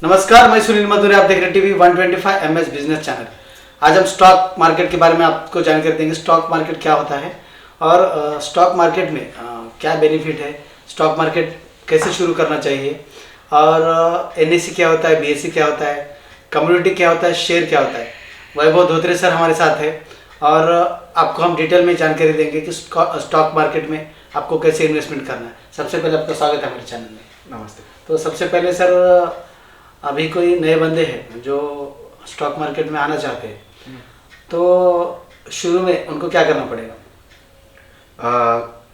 नमस्कार, मैं सुनील मधुरे, आप देख रहे हैं टीवी 125 MS बिजनेस चैनल। आज हम स्टॉक मार्केट के बारे में आपको जानकारी देंगे। स्टॉक मार्केट क्या होता है और स्टॉक मार्केट में क्या बेनिफिट है, स्टॉक मार्केट कैसे शुरू करना चाहिए और NSE क्या होता है, BSE क्या होता है, कम्युनिटी क्या होता है, शेयर क्या होता है। वैभव धोत्रे सर हमारे साथ है और आपको हम डिटेल में जानकारी देंगे कि स्टॉक मार्केट में आपको कैसे इन्वेस्टमेंट करना है। सबसे पहले आपका स्वागत है हमारे चैनल में। नमस्ते। तो सबसे पहले सर, अभी कोई नए बंदे हैं जो स्टॉक मार्केट में आना चाहते हैं, तो शुरू में उनको क्या करना पड़ेगा?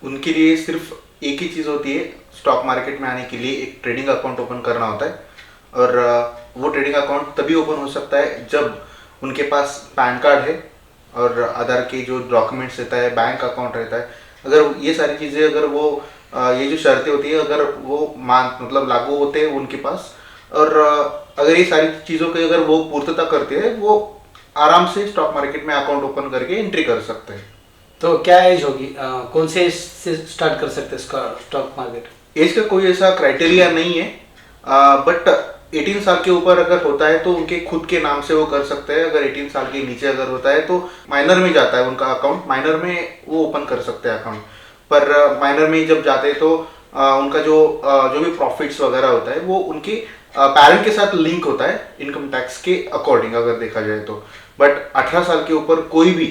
उनके लिए सिर्फ एक ही चीज़ होती है, स्टॉक मार्केट में आने के लिए एक ट्रेडिंग अकाउंट ओपन करना होता है। और वो ट्रेडिंग अकाउंट तभी ओपन हो सकता है जब उनके पास पैन कार्ड है और आधार के जो डॉक्यूमेंट्स रहता है, बैंक अकाउंट रहता है। अगर ये सारी चीज़ें, अगर वो ये जो शर्तें होती है, अगर वो मतलब लागू होते हैं उनके पास, और अगर ये सारी चीज़ों की अगर वो पूर्तता करते हैं, वो आराम से स्टॉक मार्केट में अकाउंट ओपन करके एंट्री कर सकते हैं। तो क्या एज होगी, कौन से एज से स्टार्ट कर सकते हैं स्टॉक मार्केट? एज का कोई ऐसा क्राइटेरिया नहीं है, बट 18 साल के ऊपर अगर होता है तो उनके खुद के नाम से वो कर सकते हैं। अगर 18 साल के नीचे अगर होता है तो माइनर में जाता है उनका अकाउंट, माइनर में वो ओपन कर सकते हैं अकाउंट। पर माइनर में जब जाते हैं तो उनका जो भी प्रॉफिट्स वगैरह होता है वो उनके पेरेंट के साथ लिंक होता है इनकम टैक्स के अकॉर्डिंग अगर देखा जाए तो। बट 18 साल के ऊपर कोई भी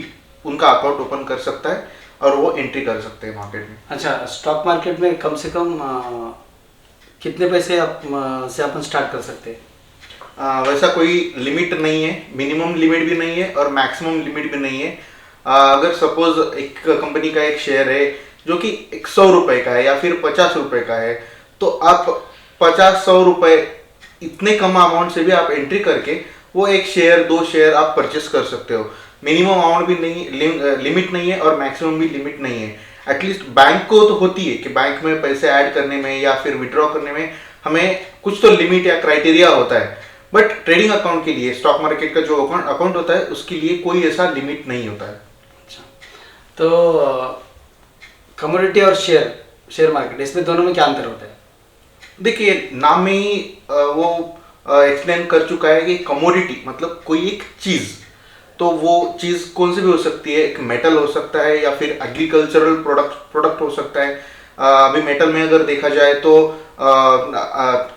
उनका अकाउंट ओपन कर सकता है और वो एंट्री कर सकते हैं मार्केट में। अच्छा, स्टॉक मार्केट में कम से कम कितने पैसे से अपन स्टार्ट कर सकते हैं? वैसा कोई लिमिट नहीं है, मिनिमम लिमिट भी नहीं है और मैक्सिमम लिमिट भी नहीं है। अगर सपोज एक कंपनी का एक शेयर है जो कि 100 रुपये का है या फिर 50 रुपये का है, तो आप 50-100 रुपये इतने कम अमाउंट से भी आप एंट्री करके वो एक शेयर 2 शेयर आप परचेस कर सकते हो। मिनिमम अमाउंट भी नहीं, लिमिट नहीं है और मैक्सिमम भी लिमिट नहीं है। एटलीस्ट बैंक को तो होती है कि बैंक में पैसे ऐड करने में या फिर विड्रॉ करने में हमें कुछ तो लिमिट या क्राइटेरिया होता है। बट ट्रेडिंग अकाउंट के लिए, स्टॉक मार्केट का जो अकाउंट होता है उसके लिए कोई ऐसा लिमिट नहीं होता है। अच्छा, तो कमोडिटी और शेयर मार्केट, इसमें दोनों में क्या अंतर होता है? देखिए, नाम में ही वो एक्सप्लेन कर चुका है कि कमोडिटी मतलब कोई एक चीज़, तो वो चीज़ कौन सी भी हो सकती है। एक मेटल हो सकता है या फिर एग्रीकल्चरल प्रोडक्ट हो सकता है। अभी मेटल में अगर देखा जाए तो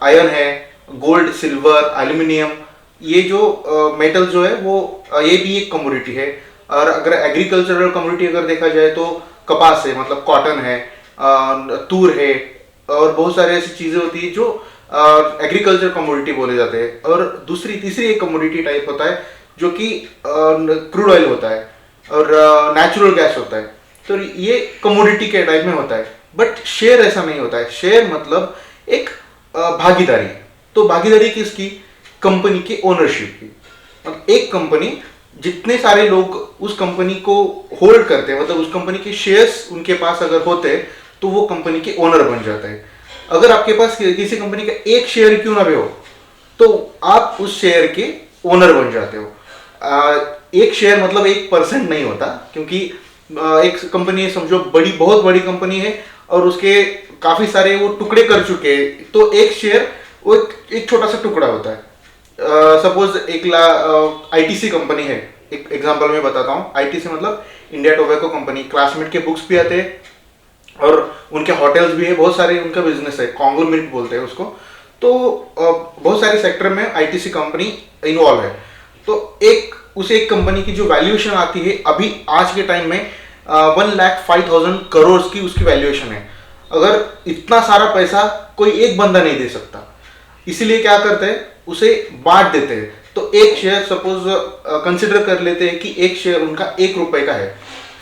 आयरन है, गोल्ड, सिल्वर, एल्यूमिनियम, ये जो मेटल जो है वो ये भी एक कमोडिटी है। और अगर एग्रीकल्चरल कमोडिटी अगर देखा जाए तो कपास है, मतलब कॉटन है, तूर है, और बहुत सारी ऐसी चीज़ें होती है जो एग्रीकल्चर कमोडिटी बोले जाते हैं। और तीसरी एक कमोडिटी टाइप होता है जो कि क्रूड ऑयल होता है और नेचुरल गैस होता है। तो ये कमोडिटी के टाइप में होता है। बट शेयर ऐसा नहीं होता है। शेयर मतलब एक भागीदारी। तो भागीदारी किसकी? कंपनी के ओनरशिप की। अब एक कंपनी, जितने सारे लोग उस कंपनी को होल्ड करते हैं, मतलब उस कंपनी के शेयर्स उनके पास अगर होते हैं तो वो कंपनी के ओनर बन जाते हैं। अगर आपके पास किसी कंपनी का एक शेयर क्यों ना भी हो तो आप उस शेयर के ओनर बन जाते हो। एक शेयर मतलब 1% नहीं होता, क्योंकि एक कंपनी है, समझो बहुत बड़ी कंपनी है और उसके काफी सारे वो टुकड़े कर चुके हैं, तो एक शेयर वो एक छोटा सा टुकड़ा होता है। सपोज ITC कंपनी है, एक एग्जांपल में बताता हूँ। ITC मतलब इंडिया टोबैको कंपनी। क्लासमेट के बुक्स भी आते हैं और उनके होटल्स भी है, बहुत सारे उनका बिजनेस है, कॉन्ग्लोमरेट बोलते हैं उसको। तो बहुत सारे सेक्टर में ITC कंपनी इन्वॉल्व है। तो उस एक कंपनी की जो वैल्यूएशन आती है अभी आज के टाइम में 1,05,000 करोड़ की उसकी वैल्यूएशन है। अगर इतना सारा पैसा कोई एक बंदा नहीं दे सकता, इसीलिए क्या करते हैं, उसे बांट देते हैं। तो एक शेयर सपोज कंसिडर कर लेते हैं कि एक शेयर उनका 1 रुपए का है,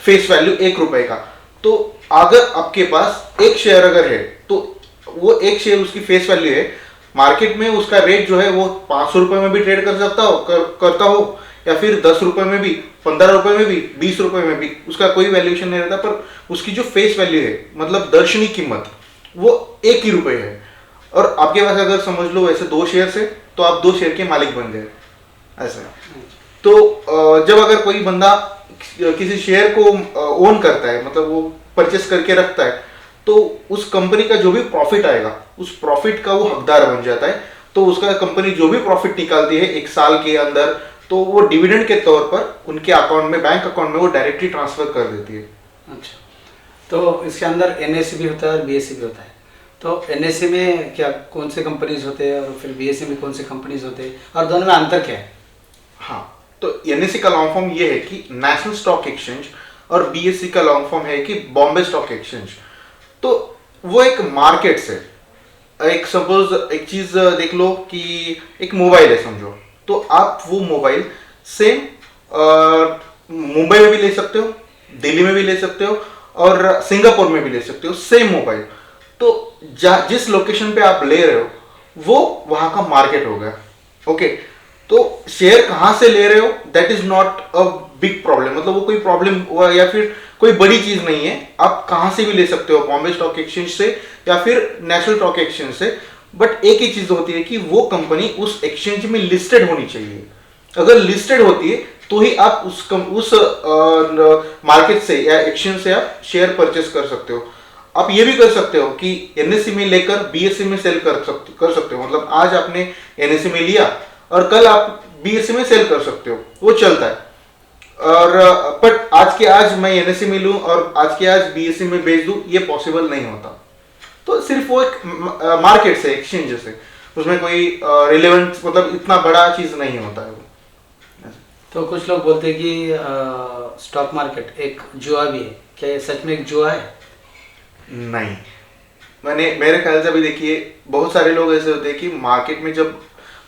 फेस वैल्यू 1 रुपए का। तो अगर आपके पास एक शेयर अगर है तो वो एक शेयर उसकी फेस वैल्यू है, मार्केट में उसका रेट जो है वो 500 रुपए में भी ट्रेड कर सकता हो करता हो, या फिर 10 रुपए में भी, 15 रुपए में भी, 20 रुपए में भी, उसका कोई वैल्यूएशन नहीं रहता। पर उसकी जो फेस वैल्यू है, मतलब दर्शनी कीमत, वो 1 ही रुपए है। और आपके पास अगर समझ लो ऐसे 2 शेयर है तो आप 2 शेयर के मालिक बन गए ऐसा। तो जब अगर कोई बंदा किसी शेयर को ओन करता है, मतलब वो परचेस करके रखता है, तो उस कंपनी का जो भी प्रॉफिट आएगा उस प्रॉफिट का वो हकदार बन जाता है। तो उसका कंपनी जो भी प्रॉफिट निकालती है एक साल के अंदर, तो वो डिविडेंड के तौर पर उनके अकाउंट में, बैंक अकाउंट में वो डायरेक्टली ट्रांसफर कर देती है। अच्छा, तो इसके अंदर एनएससी भी होता है और बीएससी भी होता है। तो एनएससी में क्या कौन से कंपनीज होते हैं और फिर बीएससी में कौन से कंपनीज होते हैं और दोनों में अंतर क्या है? हाँ, तो एनएससी का लॉन्ग फॉर्म ये है कि नेशनल स्टॉक एक्सचेंज, और बीएससी का लॉन्ग फॉर्म है कि बॉम्बे स्टॉक एक्सचेंज। तो वो एक मार्केट से, एक सपोज एक चीज देख लो कि एक मोबाइल है समझो, तो आप वो मोबाइल सेम मुंबई में भी ले सकते हो, दिल्ली में भी ले सकते हो और सिंगापुर में भी ले सकते हो, सेम मोबाइल। तो जिस लोकेशन पे आप ले रहे हो वो वहां का मार्केट हो गया। ओके, तो शेयर कहां से ले रहे हो that is not a big problem, मतलब वो कोई प्रॉब्लम हुआ या फिर कोई बड़ी चीज नहीं है। आप कहां से भी ले सकते हो, बॉम्बे स्टॉक एक्सचेंज से या फिर नेशनल स्टॉक एक्सचेंज से, बट एक ही चीज होती है कि वो कंपनी उस एक्सचेंज में लिस्टेड होनी चाहिए। अगर लिस्टेड होती है तो ही आप उस मार्केट से या एक्सचेंज से आप शेयर परचेस कर सकते हो। आप ये भी कर सकते हो कि एनएससी में लेकर बीएससी में सेल कर सकते हो, मतलब आज आपने एनएससी में लिया और कल आप बीएससी में सेल कर सकते हो, वो चलता है। और बट आज के आज मैं एनएससी में लूं और आज के आज बीएससी में बेच दूं, ये पॉसिबल नहीं होता। तो सिर्फ वो एक मार्केट से, एक्सचेंज से, उसमें कोई रिलेवेंट मतलब इतना बड़ा चीज नहीं होता है वो। तो कुछ लोग बोलते हैं कि स्टॉक मार्केट एक जुआ भी है, क्या ये सच में एक जुआ है? नहीं, मेरे ख्याल से अभी देखिए बहुत सारे लोग ऐसे होते हैं कि मार्केट में जब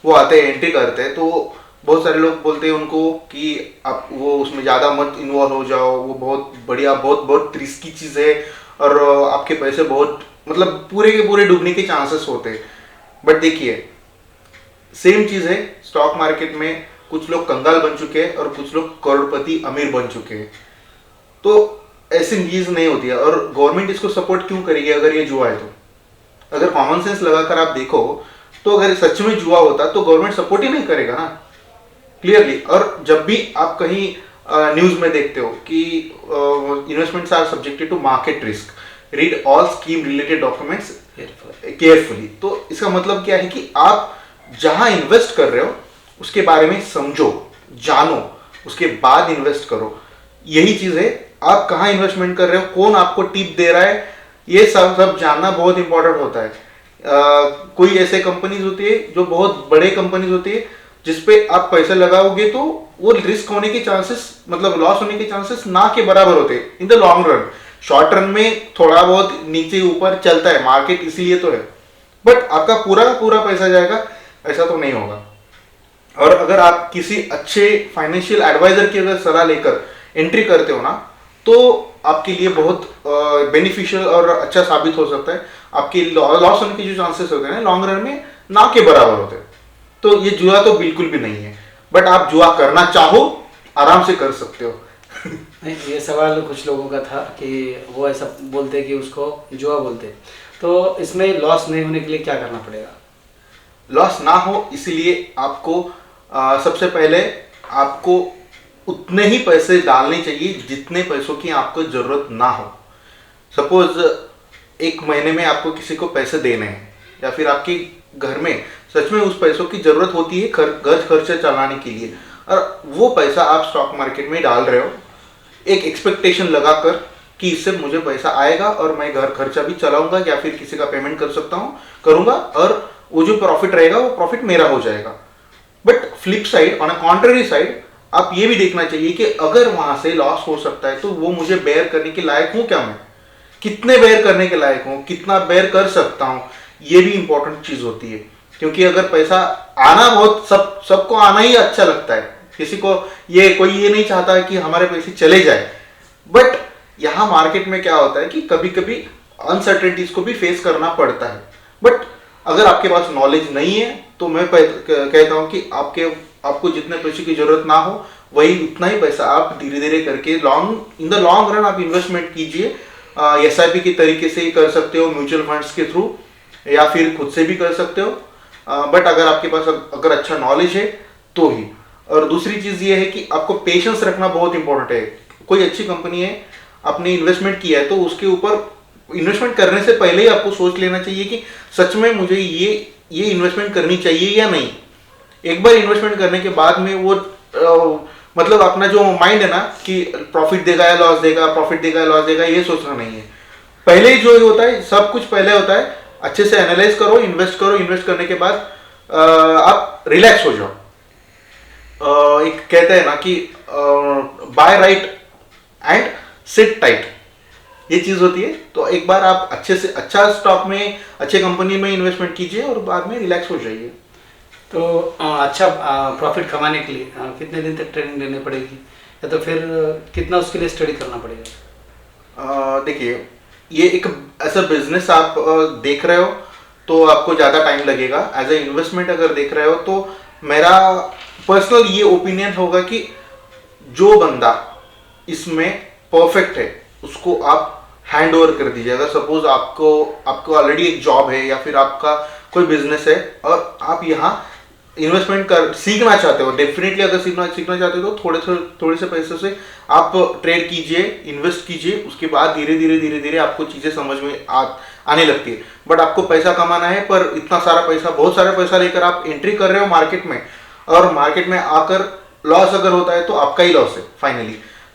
वो आते हैं, एंट्री करते हैं, तो बहुत सारे लोग बोलते हैं उनको कि आप वो उसमें ज़्यादा मत इन्वॉल्व हो जाओ, वो बहुत बढ़िया, बहुत बहुत रिस्की चीज़ है और आपके पैसे बहुत मतलब पूरे के पूरे डूबने के चांसेस होते हैं। बट देखिए सेम चीज़ है, स्टॉक मार्केट में कुछ लोग कंगाल बन चुके हैं और कुछ लोग करोड़पति अमीर बन चुके हैं। तो ऐसी चीज नहीं होती है, और गवर्नमेंट इसको सपोर्ट क्यों करेगी अगर ये जुआ है तो? अगर कॉमन सेंस लगाकर आप देखो तो अगर सच में जुआ होता तो गवर्नमेंट सपोर्ट ही नहीं करेगा ना, क्लियरली। और जब भी आप कहीं न्यूज में देखते हो कि investments are subjected to market risk, read all scheme related documents carefully, तो इसका मतलब क्या है कि आप जहां इन्वेस्ट कर रहे हो उसके बारे में समझो, जानो, उसके बाद इन्वेस्ट करो। यही चीज है, आप कहाँ इन्वेस्टमेंट कर रहे हो, कौन आपको टिप दे रहा है, ये सब जानना बहुत इंपॉर्टेंट होता है। कोई ऐसे कंपनीज होती है जो बहुत बड़े कंपनीज होती है जिसपे आप पैसे लगाओगे तो वो रिस्क होने के चांसेस, मतलब लॉस होने के चांसेस ना के बराबर होते हैं in the long run. Short run में थोड़ा बहुत नीचे ऊपर चलता है मार्केट, इसीलिए तो है, बट आपका पूरा पूरा पैसा जाएगा ऐसा तो नहीं होगा। और अगर आप किसी अच्छे फाइनेंशियल एडवाइजर की अगर सलाह लेकर एंट्री करते हो ना, तो आपके लिए बहुत बेनिफिशियल और अच्छा साबित हो सकता है। आपके लॉस होने के जो चांसेस होते हैं लॉन्ग रन में ना के बराबर होते हैं। तो ये जुआ तो बिल्कुल भी नहीं है, बट आप जुआ करना चाहो आराम से कर सकते हो। नहीं, ये सवाल कुछ लोगों का था कि वो ऐसा बोलते कि उसको जुआ बोलते, तो इसमें लॉस नहीं होने के लिए क्या करना पड़ेगा? लॉस ना हो इसीलिए आपको सबसे पहले आपको उतने ही पैसे डालने चाहिए जितने पैसों की आपको जरूरत ना हो। सपोज एक महीने में आपको किसी को पैसे देने हैं या फिर आपके घर में सच में उस पैसों की जरूरत होती है घर खर्चा चलाने के लिए, और वो पैसा आप स्टॉक मार्केट में डाल रहे हो एक एक्सपेक्टेशन लगाकर कि इससे मुझे पैसा आएगा और मैं घर खर्चा भी चलाऊंगा या फिर किसी का पेमेंट कर सकता हूँ, करूंगा, और वो जो प्रॉफिट रहेगा वो प्रॉफिट मेरा हो जाएगा। But flip side, on a contrary side, आप ये भी देखना चाहिए कि अगर वहां से लॉस हो सकता है तो वो मुझे बेयर करने के लायक हूं क्या, मैं कितने बेयर करने के लायक हूं, कितना बेयर कर सकता हूं, ये भी इंपॉर्टेंट चीज होती है। क्योंकि अगर पैसा आना बहुत सबको आना ही अच्छा लगता है, किसी को कोई ये नहीं चाहता है कि हमारे पैसे चले जाए। बट यहाँ मार्केट में क्या होता है कि कभी कभी अनसर्टेनिटीज को भी फेस करना पड़ता है। बट अगर आपके पास नॉलेज नहीं है तो मैं कहता हूँ कि आपको जितने पैसे की जरूरत ना हो वही उतना ही पैसा आप धीरे धीरे करके इन द लॉन्ग रन आप इन्वेस्टमेंट कीजिए। SIP के तरीके से ही कर सकते हो, म्यूचुअल फंड्स के थ्रू, या फिर खुद से भी कर सकते हो। बट अगर आपके पास अगर अच्छा नॉलेज है तो ही। और दूसरी चीज ये है कि आपको पेशेंस रखना बहुत इंपॉर्टेंट है। कोई अच्छी कंपनी है, आपने इन्वेस्टमेंट किया है तो उसके ऊपर इन्वेस्टमेंट करने से पहले ही आपको सोच लेना चाहिए कि सच में मुझे ये ये इन्वेस्टमेंट करनी चाहिए या नहीं। एक बार इन्वेस्टमेंट करने के बाद में वो मतलब अपना जो माइंड है ना कि प्रॉफिट देगा या लॉस देगा, प्रॉफिट देगा या लॉस देगा, ये सोचना नहीं है। पहले जो होता है, सब कुछ पहले होता है, अच्छे से एनालाइज करो, इन्वेस्ट करो, इन्वेस्ट करने के बाद आप रिलैक्स हो जाओ। एक कहते हैं ना कि buy right and sit tight, ये चीज होती है। तो एक बार आप अच्छे से अच्छा स्टॉक में, अच्छे कंपनी में इन्वेस्टमेंट कीजिए और बाद में रिलैक्स हो जाइए। तो अच्छा प्रॉफिट कमाने के लिए कितने दिन तक ट्रेनिंग लेनी पड़ेगी, या तो फिर कितना उसके लिए स्टडी करना पड़ेगा? देखिए, ये एक ऐसा बिजनेस आप देख रहे हो तो आपको ज़्यादा टाइम लगेगा। एज ए इन्वेस्टमेंट अगर देख रहे हो तो मेरा पर्सनल ये ओपिनियन होगा कि जो बंदा इसमें परफेक्ट है उसको आप हैंड ओवर कर दीजिए। अगर सपोज आपको ऑलरेडी एक जॉब है या फिर आपका कोई बिजनेस है और आप यहाँ इन्वेस्टमेंट कर सीखना चाहते हो, डेफिनेटली अगर सीखना चाहते हो तो थोड़े से पैसे से आप ट्रेड कीजिए, इन्वेस्ट कीजिए। उसके बाद धीरे धीरे आपको चीज़ें समझ में आने लगती है। बट आपको पैसा कमाना है, पर इतना सारा पैसा, बहुत सारा पैसा लेकर आप एंट्री कर रहे हो मार्केट में, और मार्केट में आकर लॉस अगर होता है तो आपका ही लॉस है फाइनली।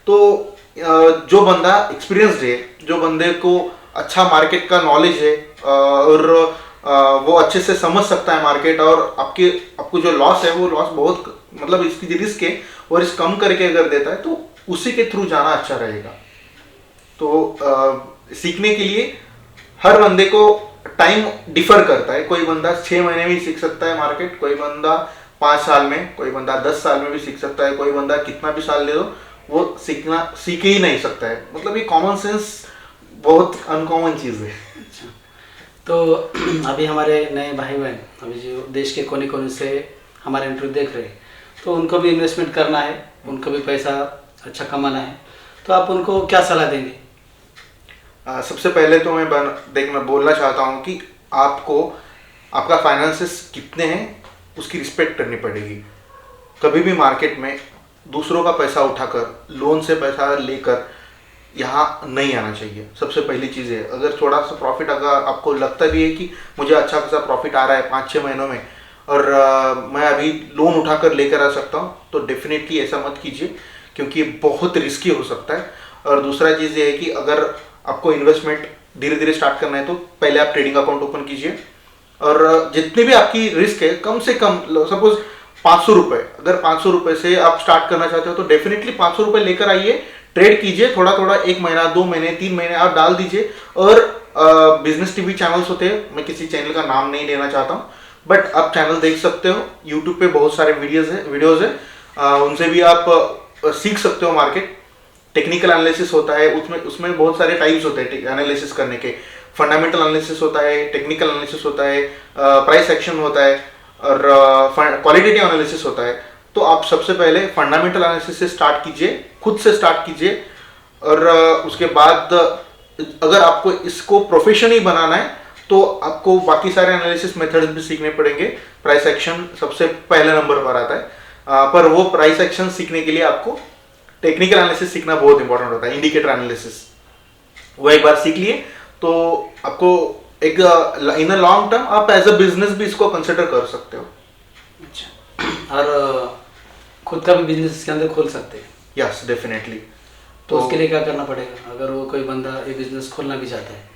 तो जो बंदा एक्सपीरियंस्ड है, जो बंदे को अच्छा मार्केट का नॉलेज है और वो अच्छे से समझ सकता है मार्केट, और आपको जो लॉस है वो लॉस बहुत, मतलब इसकी जो रिस्क है वो रिस्क कम करके अगर देता है तो उसी के थ्रू जाना अच्छा रहेगा। तो सीखने के लिए हर बंदे को टाइम डिफर करता है। कोई बंदा 6 महीने में सीख सकता है मार्केट, कोई बंदा 5 साल में, कोई बंदा 10 साल में भी सीख सकता है, कोई बंदा कितना भी साल ले दो वो सीख ही नहीं सकता है। मतलब ये कॉमन सेंस बहुत अनकॉमन चीज़ है। अच्छा, तो अभी हमारे नए भाई बहन अभी जो देश के कोने कोने से हमारे इंटरव्यू देख रहे हैं, तो उनको भी इन्वेस्टमेंट करना है, उनको भी पैसा अच्छा कमाना है, तो आप उनको क्या सलाह देंगे? सबसे पहले तो मैं बोलना चाहता हूँ कि आपका फाइनेंसेस कितने हैं उसकी रिस्पेक्ट करनी पड़ेगी। कभी भी मार्केट में दूसरों का पैसा उठाकर, लोन से पैसा लेकर यहाँ नहीं आना चाहिए। सबसे पहली चीज़ है, अगर थोड़ा सा प्रॉफिट, अगर आपको लगता भी है कि मुझे अच्छा खासा प्रॉफिट आ रहा है 5-6 महीनों में और मैं अभी लोन उठाकर लेकर आ सकता हूँ, तो डेफिनेटली ऐसा मत कीजिए, क्योंकि ये बहुत रिस्की हो सकता है। और दूसरा चीज़ ये है कि अगर आपको इन्वेस्टमेंट धीरे धीरे स्टार्ट करना है तो पहले आप ट्रेडिंग अकाउंट ओपन कीजिए, और जितनी भी आपकी रिस्क है कम से कम, सपोज 500 रुपये, अगर 500 रुपये से आप स्टार्ट करना चाहते हो तो डेफिनेटली 500 रुपये लेकर आइए, ट्रेड कीजिए, थोड़ा थोड़ा 1 महीना, 2 महीने, 3 महीने आप डाल दीजिए। और बिजनेस टीवी चैनल्स होते हैं, मैं किसी चैनल का नाम नहीं लेना चाहता हूँ, बट आप चैनल देख सकते हो, यूट्यूब पे बहुत सारे वीडियोज है, उनसे भी आप सीख सकते हो मार्केट। टेक्निकल एनालिसिस होता है, उसमें बहुत सारे टाइप्स होते हैं एनालिसिस करने के। फंडामेंटल एनालिसिस होता है, टेक्निकल एनालिसिस होता है, प्राइस एक्शन होता है, और क्वालिटेटिव एनालिसिस होता है। तो आप सबसे पहले फंडामेंटल एनालिसिस से स्टार्ट कीजिए, खुद से स्टार्ट कीजिए, और उसके बाद अगर आपको इसको प्रोफेशन ही बनाना है तो आपको बाकी सारे एनालिसिस मेथड्स भी सीखने पड़ेंगे। प्राइस एक्शन सबसे पहले नंबर पर आता है, पर वो प्राइस एक्शन सीखने के लिए आपको टेक्निकल एनालिसिस सीखना बहुत इंपॉर्टेंट होता है। इंडिकेटर एनालिसिस वो एक बार सीख लिए तो आपको एक इन अ लॉन्ग टर्म आप एज अ बिजनेस भी इसको कंसिडर कर सकते हो। अच्छा, और खुद का भी बिजनेस इसके अंदर खोल सकते हैं? Yes, definitely. तो उसके लिए क्या करना पड़ेगा? अगर वो कोई बंदा ये बिजनेस खोलना भी चाहता है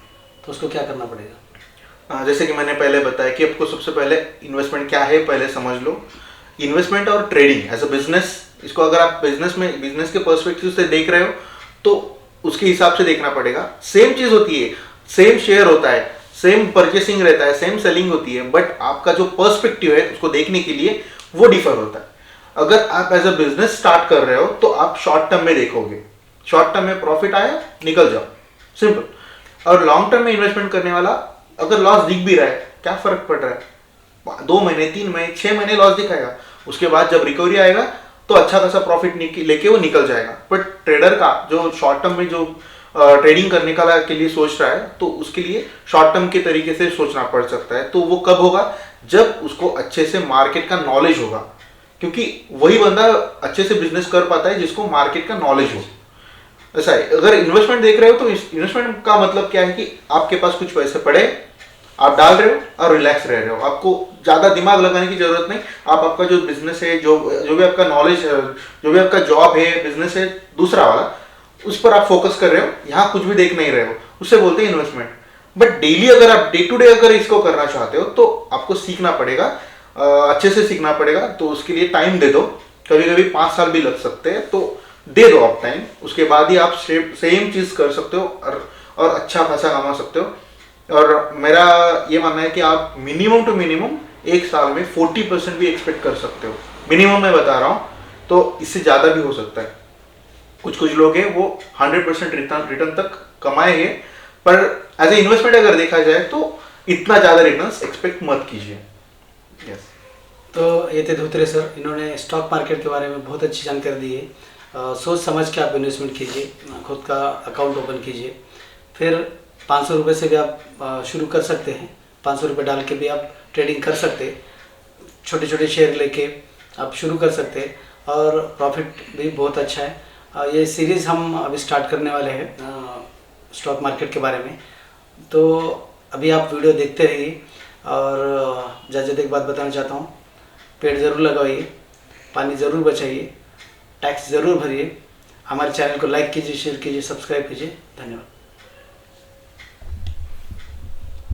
तो उसको क्या करना पड़ेगा? जैसे कि मैंने पहले बताया कि आपको सबसे पहले इन्वेस्टमेंट क्या है पहले समझ लो। इन्वेस्टमेंट और ट्रेडिंग एज अ बिजनेस, इसको अगर आप बिजनेस के पर्सपेक्टिव से देख रहे हो तो उसके हिसाब से देखना पड़ेगा। सेम चीज होती है, सेम शेयर होता है, सेम परचेसिंग रहता है, सेम सेलिंग होती है, बट आपका जो पर्सपेक्टिव है उसको देखने के लिए वो डिफर होता है। अगर आप एज अ बिजनेस स्टार्ट कर रहे हो तो आप शॉर्ट टर्म में देखोगे, शॉर्ट टर्म में प्रॉफिट आया निकल जाओ, सिंपल। और लॉन्ग टर्म में इन्वेस्टमेंट करने वाला अगर लॉस दिख भी रहा है, क्या फर्क पड़ रहा है, 2 महीने, 3 महीने, 6 महीने लॉस दिखाएगा, उसके बाद जब रिकवरी आएगा तो अच्छा खासा प्रॉफिट लेके वो निकल जाएगा। बट ट्रेडर का जो शॉर्ट टर्म में जो ट्रेडिंग करने का के लिए सोच रहा है तो उसके लिए शॉर्ट टर्म के तरीके से सोचना पड़ सकता है। तो वो कब होगा, जब उसको अच्छे से मार्केट का नॉलेज होगा, क्योंकि वही बंदा अच्छे से बिजनेस कर पाता है जिसको मार्केट का नॉलेज हो। ऐसा है, अगर इन्वेस्टमेंट देख रहे हो तो इन्वेस्टमेंट का मतलब क्या है कि आपके पास कुछ पैसे पड़े, आप डाल रहे हो और रिलैक्स रह रहे हो, आपको ज़्यादा दिमाग लगाने की जरूरत नहीं। आप आपका जो बिजनेस है, जो जो भी आपका नॉलेज है, जो भी आपका जॉब है, बिजनेस है दूसरा वाला, उस पर आप फोकस कर रहे हो, यहाँ कुछ भी देख नहीं रहे हो, उससे बोलते हैं इन्वेस्टमेंट। बट डेली अगर आप डे टू डे अगर इसको करना चाहते हो तो आपको सीखना पड़ेगा, अच्छे से सीखना पड़ेगा। तो उसके लिए टाइम दे दो, कभी कभी 5 साल भी लग सकते हैं, तो दे दो आप टाइम, उसके बाद ही आप सेम चीज़ कर सकते हो और अच्छा खासा कमा सकते हो। और मेरा ये मानना है कि आप मिनिमम टू मिनिमम एक साल में 40% भी एक्सपेक्ट कर सकते हो, मिनिमम मैं बता रहा हूँ। तो इससे ज़्यादा भी हो सकता है। कुछ कुछ लोग हैं वो 100% रिटर्न तक कमाए हैं, पर एज ए इन्वेस्टमेंट अगर देखा जाए तो इतना ज़्यादा रिटर्न्स एक्सपेक्ट मत कीजिए। यस। तो ये थे धोत्रे सर, इन्होंने स्टॉक मार्केट के बारे में बहुत अच्छी जानकारी दी है। सोच समझ के आप इन्वेस्टमेंट कीजिए, खुद का अकाउंट ओपन कीजिए, फिर 500 रुपये से भी आप शुरू कर सकते हैं। 500 रुपये डाल के भी आप ट्रेडिंग कर सकते हैं, छोटे छोटे शेयर लेके आप शुरू कर सकते हैं और प्रॉफिट भी बहुत अच्छा है। ये सीरीज़ हम अभी स्टार्ट करने वाले हैं स्टॉक मार्केट के बारे में, तो अभी आप वीडियो देखते रहिए। और ज़्यादा एक बात बताना चाहता हूँ, पेड़ ज़रूर लगाइए, पानी ज़रूर बचाइए, टैक्स ज़रूर भरिए, हमारे चैनल को लाइक कीजिए, शेयर कीजिए, सब्सक्राइब कीजिए। धन्यवाद।